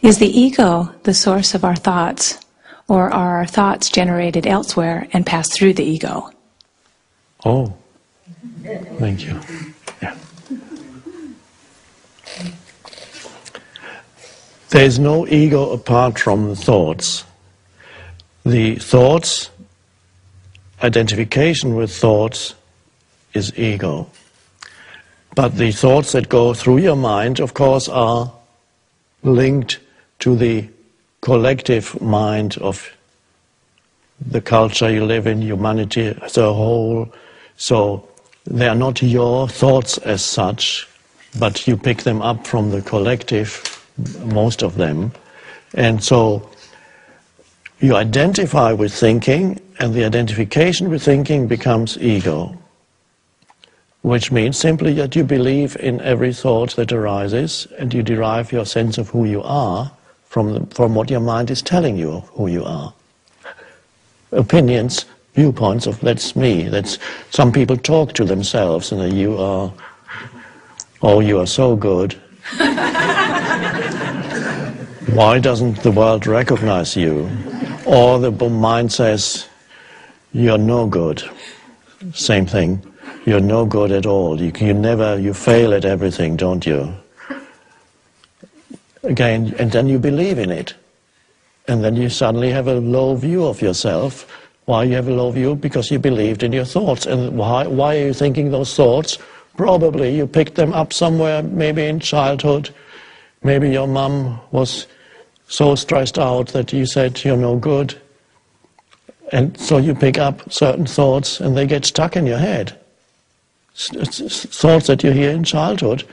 Is the ego the source of our thoughts, or are our thoughts generated elsewhere and pass through the ego? Oh, thank you. Yeah. There is no ego apart from the thoughts. The thoughts, identification with thoughts, is ego. But the thoughts that go through your mind, of course, are linked to the collective mind of the culture you live in, humanity as a whole. So they are not your thoughts as such, but you pick them up from the collective, most of them. And so you identify with thinking, and the identification with thinking becomes ego, which means simply that you believe in every thought that arises, and you derive your sense of who you are from what your mind is telling you of who you are. Opinions, viewpoints of that's me. That's some people talk to themselves and you are, oh, you are so good. Why doesn't the world recognize you? Or the mind says, you're no good. Same thing. You're no good at all. You fail at everything, don't you? Again, and then you believe in it. And then you suddenly have a low view of yourself. Why you have a low view? Because you believed in your thoughts. And why are you thinking those thoughts? Probably you picked them up somewhere, maybe in childhood. Maybe your mom was so stressed out that you said you're no good. And so you pick up certain thoughts and they get stuck in your head. Thoughts that you hear in childhood,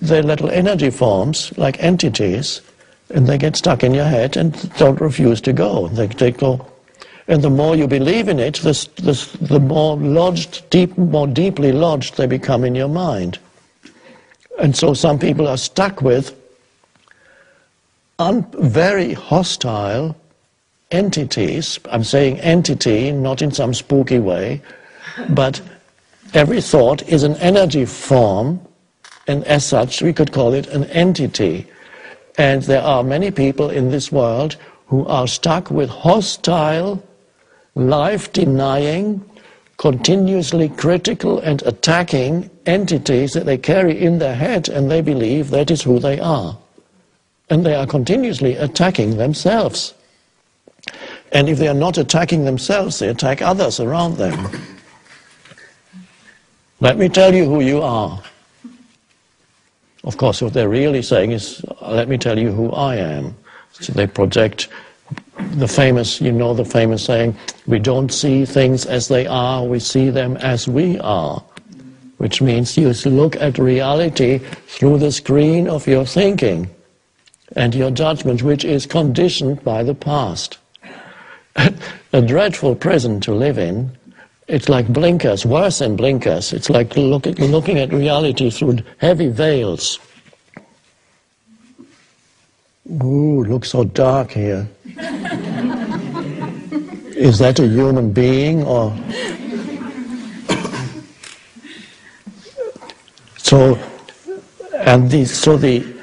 they're little energy forms, like entities, and they get stuck in your head and don't refuse to go. They go. And the more you believe in it, the more more deeply lodged they become in your mind. And so some people are stuck with very hostile entities. I'm saying entity, not in some spooky way, but every thought is an energy form, and as such we could call it an entity. And there are many people in this world who are stuck with hostile, life-denying, continuously critical and attacking entities that they carry in their head, and they believe that is who they are. And they are continuously attacking themselves. And if they are not attacking themselves, they attack others around them. Let me tell you who you are. Of course, what they're really saying is, let me tell you who I am. So they project the famous, the famous saying, we don't see things as they are, we see them as we are. Which means you look at reality through the screen of your thinking and your judgment, which is conditioned by the past. A dreadful prison to live in. It's like blinkers, worse than blinkers. It's like looking at reality through heavy veils. Ooh, looks so dark here. Is that a human being or? So the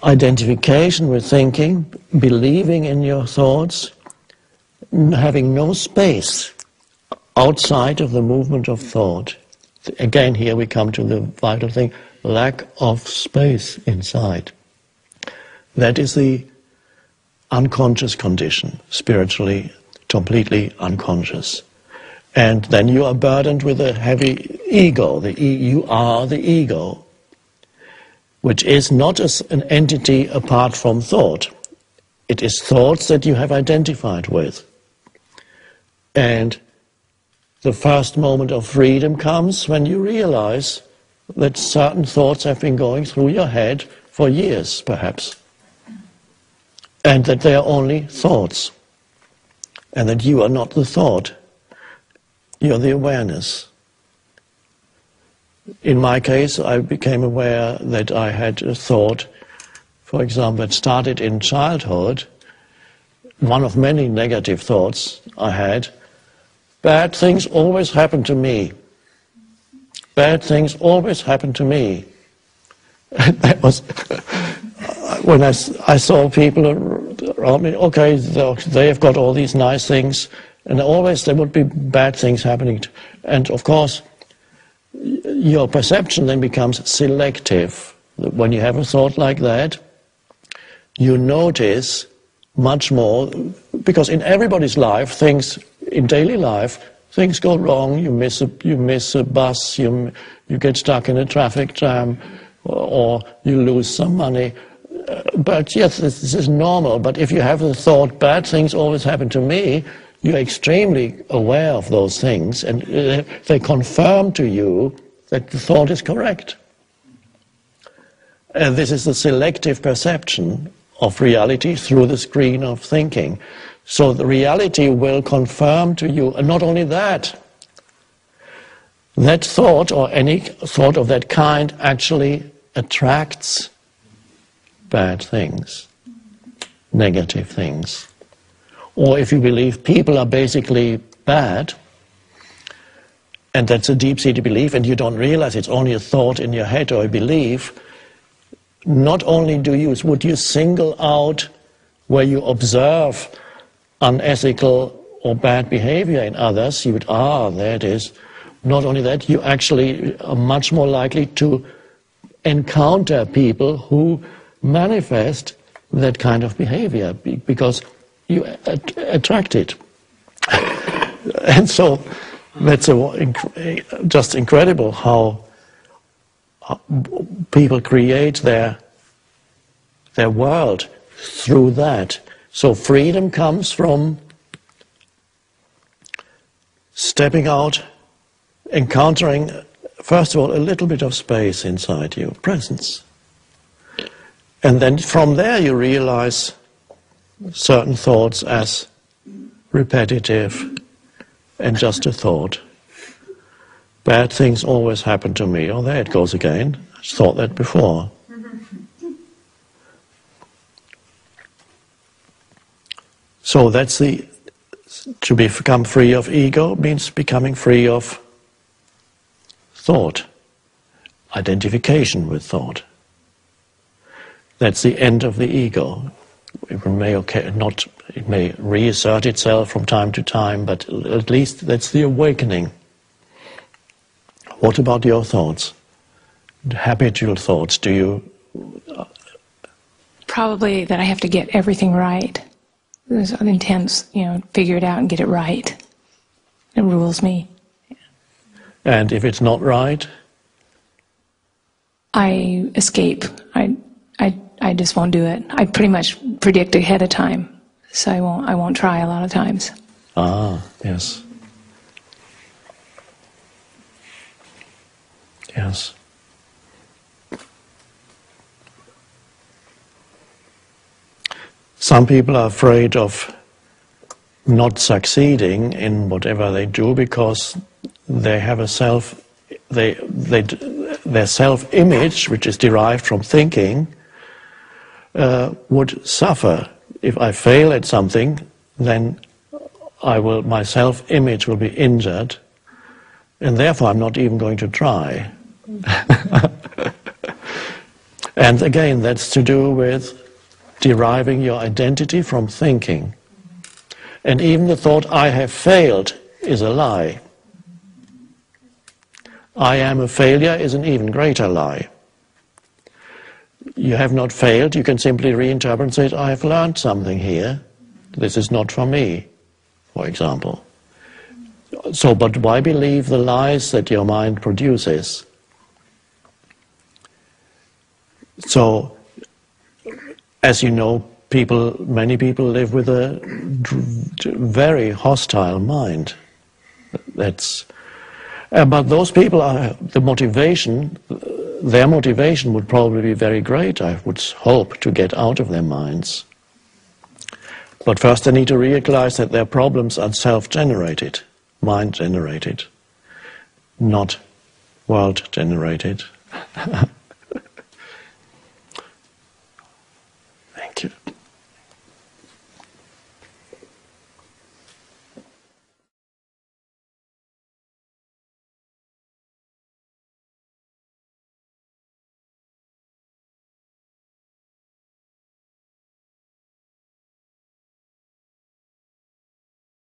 identification with thinking, believing in your thoughts, having no space outside of the movement of thought. Again, here we come to the vital thing, lack of space inside. That is the unconscious condition, spiritually, completely unconscious. And then you are burdened with a heavy ego. You are the ego, which is not an entity apart from thought. It is thoughts that you have identified with. And the first moment of freedom comes when you realize that certain thoughts have been going through your head for years, perhaps, and that they are only thoughts, and that you are not the thought, you're the awareness. In my case, I became aware that I had a thought, for example, that started in childhood, one of many negative thoughts I had. Bad things always happen to me. Bad things always happen to me. And that was, when I saw people around me, okay, they have got all these nice things, and always there would be bad things happening. And of course, your perception then becomes selective. When you have a thought like that, you notice much more, because in everybody's life, things, in daily life, things go wrong. You miss a bus, you get stuck in a traffic jam, or you lose some money. But yes, this is normal. But if you have the thought, bad things always happen to me, you're extremely aware of those things, and they confirm to you that the thought is correct. And this is the selective perception of reality through the screen of thinking. So the reality will confirm to you, and not only that, that thought or any thought of that kind actually attracts bad things, negative things. Or if you believe people are basically bad, and that's a deep-seated belief, and you don't realize it's only a thought in your head or a belief, not only would you single out where you observe unethical or bad behavior in others, you would, there it is. Not only that, you actually are much more likely to encounter people who manifest that kind of behavior because you attract it. And so that's just incredible how people create their world through that. So freedom comes from stepping out, encountering, first of all, a little bit of space inside you, presence. And then from there you realize certain thoughts as repetitive and just a thought. Bad things always happen to me. Oh, there it goes again. I thought that before. So that's to become free of ego means becoming free of thought, identification with thought. That's the end of the ego. It may reassert itself from time to time, but at least that's the awakening. What about your thoughts? Habitual thoughts, do you? Probably that I have to get everything right. There's an intense, figure it out and get it right. It rules me. And if it's not right? I escape. I just won't do it. I pretty much predict ahead of time, so I won't try a lot of times. Yes. Yes. Some people are afraid of not succeeding in whatever they do because they have their self-image, which is derived from thinking, would suffer. If I fail at something, then my self-image will be injured, and therefore I'm not even going to try. And again, that's to do with deriving your identity from thinking. And even the thought, I have failed, is a lie. I am a failure is an even greater lie. You have not failed, you can simply reinterpret and say, I have learned something here. This is not for me, for example. So, but why believe the lies that your mind produces? So, as you know, many people live with a very hostile mind. But those people their motivation would probably be very great. I would hope to get out of their minds. But first they need to realize that their problems are self-generated, mind-generated, not world-generated.